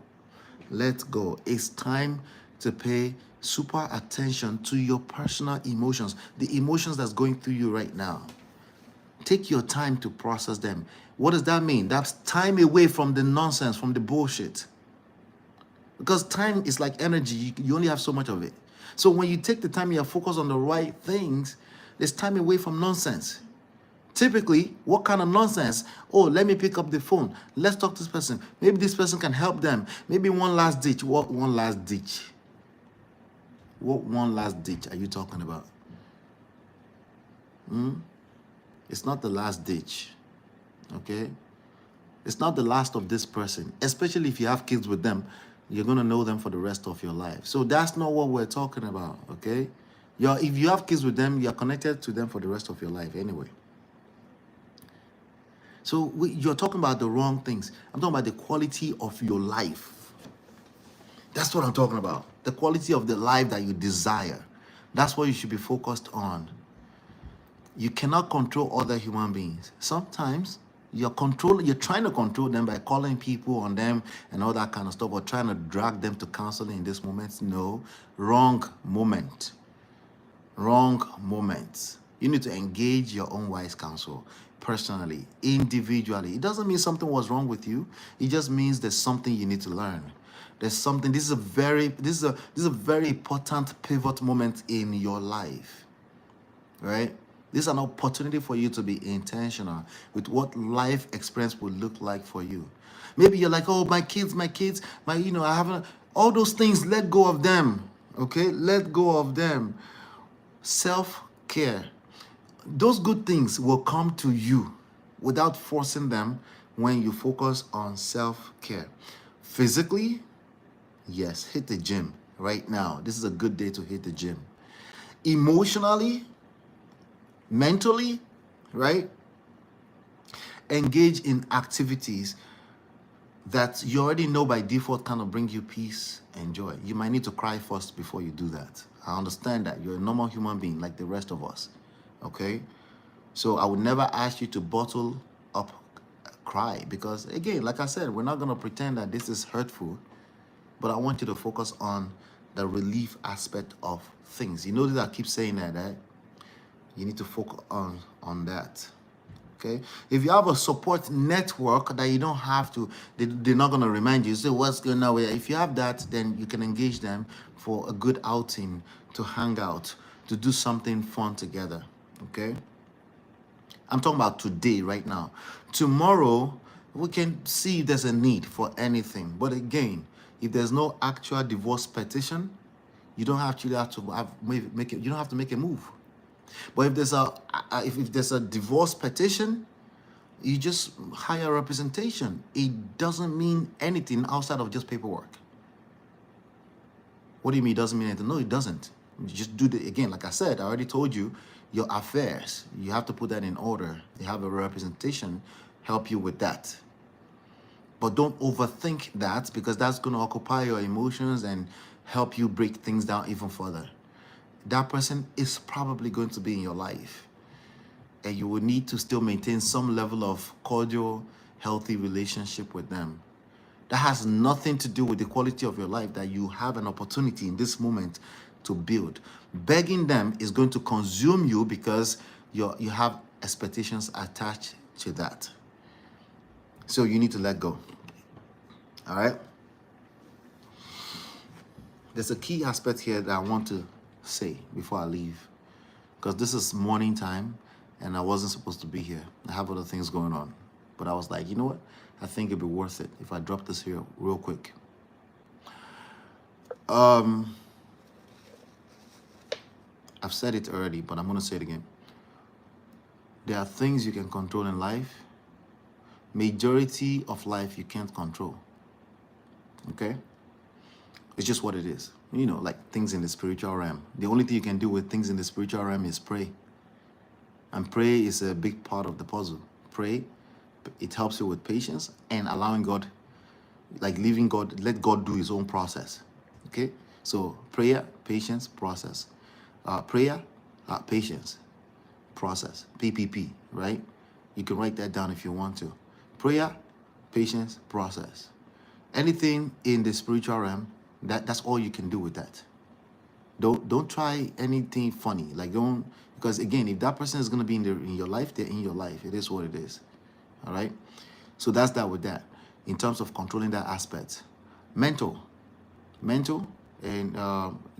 Speaker 2: Let go. It's time to pay super attention to your personal emotions, the emotions that's going through you right now. Take your time to process them. What does that mean? That's time away from the nonsense, from the bullshit. Because time is like energy. You only have so much of it. So when you take the time and you're focused on the right things, there's time away from nonsense. Typically, what kind of nonsense? Oh, let me pick up the phone. Let's talk to this person. Maybe this person can help them. Maybe one last ditch. What one last ditch? What one last ditch are you talking about? It's not the last ditch, okay? It's not the last of this person, especially if you have kids with them. You're going to know them for the rest of your life. So that's not what we're talking about, okay? If you have kids with them, you're connected to them for the rest of your life anyway. So you're talking about the wrong things. I'm talking about the quality of your life. That's what I'm talking about. The quality of the life that you desire. That's what you should be focused on. You cannot control other human beings. Sometimes you're trying to control them by calling people on them and all that kind of stuff, or trying to drag them to counseling in this moment. No, wrong moment. Wrong moment. You need to engage your own wise counsel personally, individually. It doesn't mean something was wrong with you. It just means there's something you need to learn. There's something. This is a very important pivot moment in your life, right? This is an opportunity for you to be intentional with what life experience will look like for you. Maybe you're like, oh, my kids, I haven't, all those things, let go of them, okay? Let go of them. Self-care. Those good things will come to you without forcing them when you focus on self-care. Physically, yes, hit the gym. right now. This is a good day to hit the gym. Emotionally, mentally, right? Engage in activities that you already know by default kind of bring you peace and joy. You might need to cry first before you do that. I understand that. You're a normal human being like the rest of us. Okay? So I would never ask you to bottle up cry because, again, like I said, we're not going to pretend that this is hurtful, but I want you to focus on the relief aspect of things. You notice I keep saying that, right? You need to focus on that. Okay, if you have a support network that you don't have to, they're not going to remind you, say what's going on with it. If you have that, then you can engage them for a good outing, to hang out, to do something fun together. Okay, I'm talking about today, right now. Tomorrow, we can see if there's a need for anything. But again, if there's no actual divorce petition, you don't actually have to make it. You don't have to make a move. But if there's if there's a divorce petition, you just hire representation. It doesn't mean anything outside of just paperwork. What do you mean it doesn't mean anything? No, it doesn't. You just do the, again, like I said, I already told you, your affairs, you have to put that in order. You have a representation help you with that. But don't overthink that, because that's going to occupy your emotions and help you break things down even further. That person is probably going to be in your life, and you will need to still maintain some level of cordial, healthy relationship with them. That has nothing to do with the quality of your life that you have an opportunity in this moment to build. Begging them is going to consume you because you have expectations attached to that. So you need to let go. All right? There's a key aspect here that I want to say before I leave, because this is morning time and I wasn't supposed to be here. I have other things going on. But I was like, you know what? I think it'd be worth it if I drop this here real quick. I've said it already, but I'm going to say it again. There are things you can control in life. Majority of life you can't control. Okay? It's just what it is. You know, like things in the spiritual realm. The only thing you can do with things in the spiritual realm is pray. And pray is a big part of the puzzle. Pray. It helps you with patience and allowing God, like leaving God, let God do his own process. Okay? So prayer, patience, process. Prayer, patience, process. PPP, right? You can write that down if you want to. Prayer, patience, process. Anything in the spiritual realm, that's all you can do with that. Don't try anything funny. Like don't, because again, if that person is going to be in your life, they're in your life. It is what it is. All right? So that's that with that. In terms of controlling that aspect. Mental, and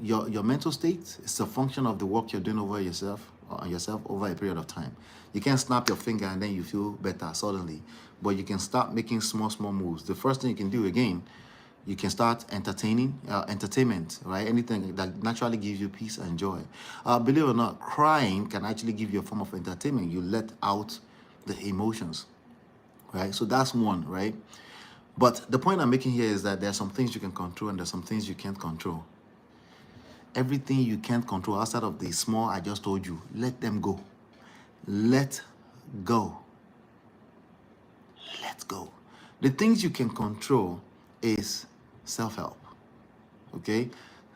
Speaker 2: your mental state is a function of the work you're doing over yourself over a period of time. You can't snap your finger and then you feel better suddenly, but you can start making small moves. The first thing you can do, again, you can start entertainment, right? Anything that naturally gives you peace and joy. Believe it or not, crying can actually give you a form of entertainment. You let out the emotions, right? So that's one, right? But the point I'm making here is that there are some things you can control and there's some things you can't control. Everything you can't control outside of the small I just told you, let them go. Let go. Let go. The things you can control is self-help. Okay?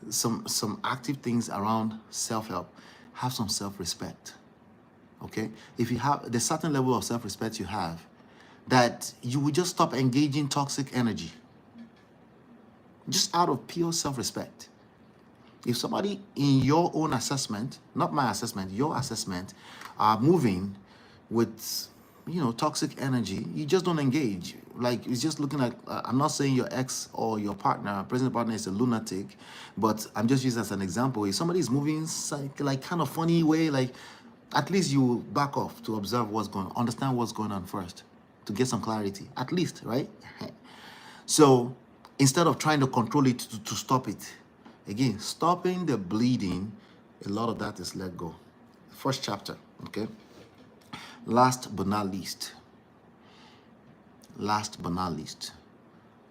Speaker 2: Some active things around self-help. Have some self-respect. Okay? If you have the certain level of self-respect you have, that you will just stop engaging toxic energy. Just out of pure self-respect. If somebody in your own assessment, not my assessment, your assessment, are moving with, toxic energy, you just don't engage. Like, it's just looking like, I'm not saying your ex or your partner, present partner, is a lunatic, but I'm just using as an example. If somebody is moving like kind of funny way, like, at least you back off to observe what's going on, understand what's going on first, to get some clarity, at least, right? So instead of trying to control it to stop it, again, stopping the bleeding, a lot of that is let go. First chapter, okay? Last but not least,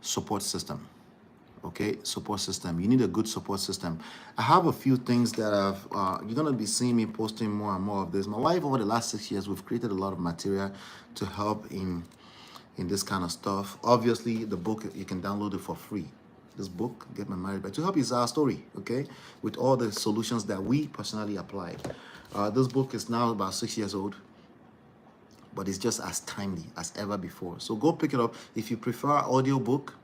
Speaker 2: support system. Okay, support system. You need a good support system. I have a few things that you're gonna be seeing me posting more and more of this. My wife, over the last 6 years, we've created a lot of material to help in this kind of stuff. Obviously, the book, you can download it for free. This book, Get My Marriage Back, to help is our story, okay, with all the solutions that we personally applied. This book is now about 6 years old, but it's just as timely as ever before. So go pick it up. If you prefer audiobook,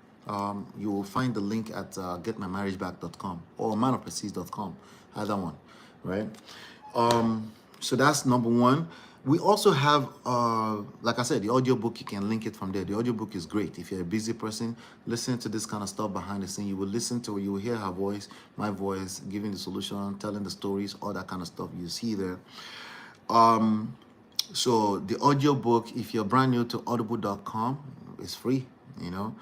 Speaker 2: you will find the link at getmymarriageback.com or manofprestige.com, either one, right? So that's number one. We also have, like I said, the audiobook, you can link it from there. The audiobook is great. If you're a busy person, listening to this kind of stuff behind the scene, you will listen to it, you will hear her voice, my voice, giving the solution, telling the stories, all that kind of stuff you see there. So the audiobook, if you're brand new to audible.com, it's free, you know,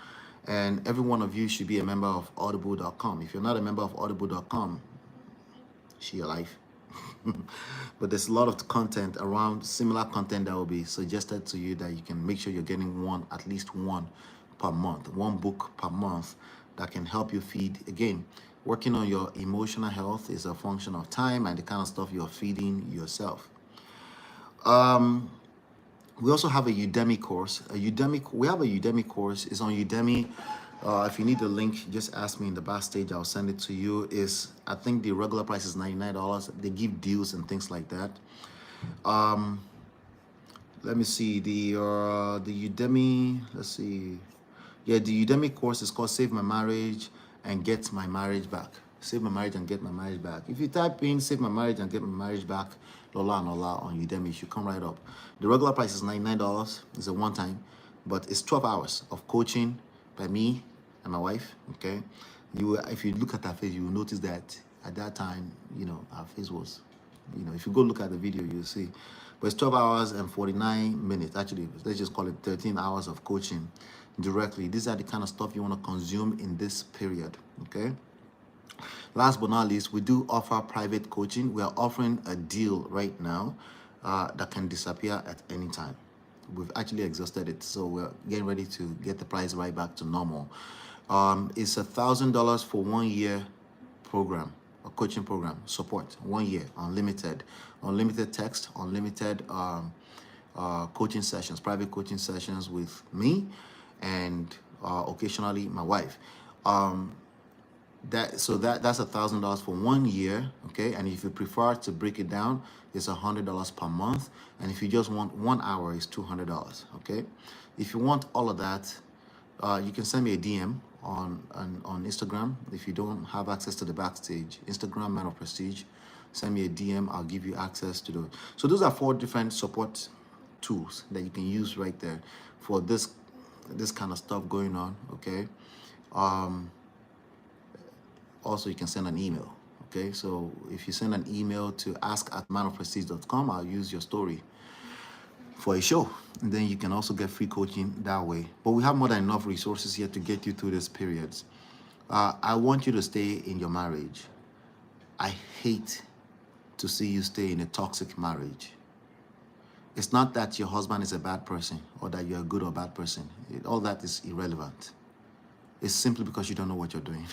Speaker 2: and every one of you should be a member of audible.com. If you're not a member of audible.com, share your life. But there's a lot of content around, similar content that will be suggested to you, that you can make sure you're getting one, at least one per month, one book per month that can help you feed. Again, working on your emotional health is a function of time and the kind of stuff you're feeding yourself. We also have a Udemy course. We have a Udemy course. It's on Udemy. If you need the link, just ask me in the backstage. I'll send it to you. I think the regular price is $99. They give deals and things like that. Let me see the Udemy. Let's see. Yeah, the Udemy course is called Save My Marriage and Get My Marriage Back. Save My Marriage and Get My Marriage Back. If you type in Save My Marriage and Get My Marriage Back, Lola and Lola on Udemy, it should come right up. The regular price is $99. It's a one-time, but it's 12 hours of coaching by me and my wife. Okay, if you look at her face, you will notice that at that time, you know, our face was, you know, if you go look at the video, you'll see. But it's 12 hours and 49 minutes. Actually, let's just call it 13 hours of coaching directly. These are the kind of stuff you want to consume in this period. Okay. Last but not least, we do offer private coaching. We are offering a deal right now that can disappear at any time. We've actually exhausted it, so we're getting ready to get the price right back to normal. It's $1,000 for 1 year program, a coaching program, support, 1 year, unlimited text, unlimited coaching sessions, private coaching sessions with me and occasionally my wife. That's $1,000 for 1 year, okay? And if you prefer to break it down, it's $100 per month. And if you just want 1 hour, it's $200, okay? If you want all of that, you can send me a DM on Instagram. If you don't have access to the backstage, Instagram, Man of Prestige, send me a DM. I'll give you access to those. So those are 4 different support tools that you can use right there for this kind of stuff going on, okay? Also, you can send an email, okay? So if you send an email to ask@manofprestige.com, I'll use your story for a show. And then you can also get free coaching that way. But we have more than enough resources here to get you through these periods. I want you to stay in your marriage. I hate to see you stay in a toxic marriage. It's not that your husband is a bad person or that you're a good or bad person. All that is irrelevant. It's simply because you don't know what you're doing.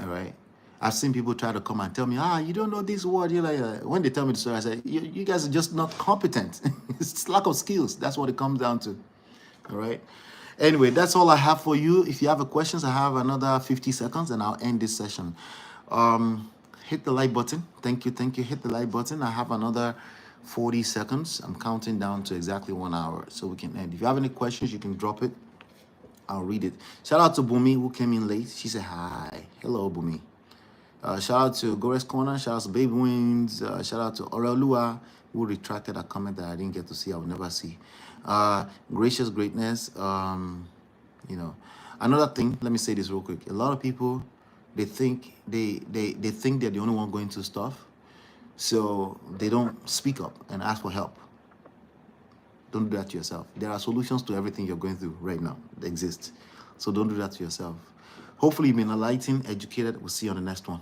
Speaker 2: All right. I've seen people try to come and tell me, you don't know this word. You're like, when they tell me the story, I say, you guys are just not competent. It's lack of skills. That's what it comes down to. All right. Anyway, that's all I have for you. If you have questions, I have another 50 seconds and I'll end this session. Hit the like button. Thank you. Hit the like button. I have another 40 seconds. I'm counting down to exactly 1 hour so we can end. If you have any questions, you can drop it. I'll read it. Shout out to Bumi, who came in late. She said hi. Hello, Bumi. Shout out to Gores Corner. Shout out to Baby Wings. Shout out to Orelua, who retracted a comment that I didn't get to see. I will never see. Gracious Greatness. You know, another thing. Let me say this real quick. A lot of people, they think they're the only one going through stuff, so they don't speak up and ask for help. Don't do that to yourself. There are solutions to everything you're going through right now. They exist. So don't do that to yourself. Hopefully you've been enlightened, educated. We'll see you on the next one.